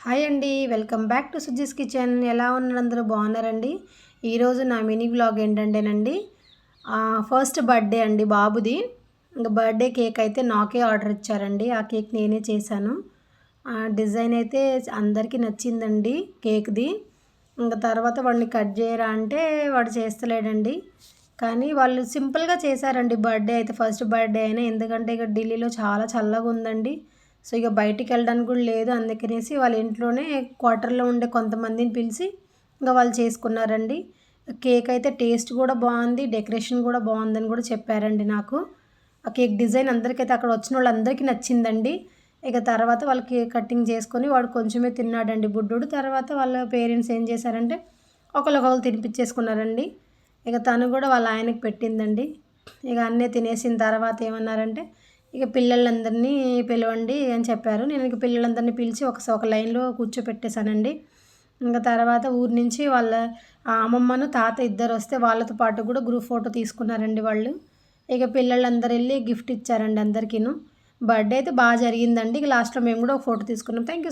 Hi అండి. Welcome back to Suji's kitchen. ఎలా ఉన్నారు? అందరూ బాగున్నారండి. ఈరోజు నా మినీ వ్లాగ్ ఏంటంటేనండి, ఫస్ట్ బర్త్డే అండి బాబుది. ఇంకా బర్త్డే కేక్ అయితే నాకే ఆర్డర్ ఇచ్చారండి. ఆ కేక్ నేనే చేశాను. డిజైన్ అయితే అందరికీ నచ్చిందండి కేక్ది. ఇంకా తర్వాత వాడిని కట్ చేయరా అంటే వాడు చేస్తలేడండి. కానీ వాళ్ళు సింపుల్గా చేశారండి బర్త్డే అయితే, ఫస్ట్ బర్త్డే అయినా. ఎందుకంటే ఇక ఢిల్లీలో చాలా చల్లగా ఉందండి. సో ఇక బయటికి వెళ్ళడానికి కూడా లేదు. అందుకనేసి వాళ్ళ ఇంట్లోనే క్వార్టర్లో ఉండే కొంతమందిని పిలిచి ఇంకా వాళ్ళు చేసుకున్నారండి. కేక్ అయితే టేస్ట్ కూడా బాగుంది, డెకరేషన్ కూడా బాగుందని కూడా చెప్పారండి నాకు. ఆ కేక్ డిజైన్ అందరికైతే అక్కడ వచ్చిన వాళ్ళందరికీ నచ్చిందండి. ఇక తర్వాత వాళ్ళకి కటింగ్ చేసుకొని వాడు కొంచెమే తిన్నాడండి బుడ్డోడు. తర్వాత వాళ్ళ పేరెంట్స్ ఏం చేశారంటే ఒకరికొకరు తినిపించేసుకున్నారండి. ఇక తను కూడా వాళ్ళ ఆయనకి పెట్టిందండి. ఇక అన్నీ తినేసిన తర్వాత ఏమన్నారంటే ఇక పిల్లలందరినీ పిలవండి అని చెప్పారు. నేను ఇక పిల్లలందరినీ పిలిచి ఒక లైన్లో కూర్చోపెట్టేశానండి. ఇంకా తర్వాత ఊరి నుంచి వాళ్ళ అమ్మమ్మను తాత ఇద్దరు వస్తే వాళ్ళతో పాటు కూడా గ్రూప్ ఫోటో తీసుకున్నారండి వాళ్ళు. ఇక పిల్లలందరూ వెళ్ళి గిఫ్ట్ ఇచ్చారండి అందరికీను. బర్త్డే అయితే బాగా జరిగిందండి. ఇక లాస్ట్లో మేము కూడా ఒక ఫోటో తీసుకున్నాం. Thank you.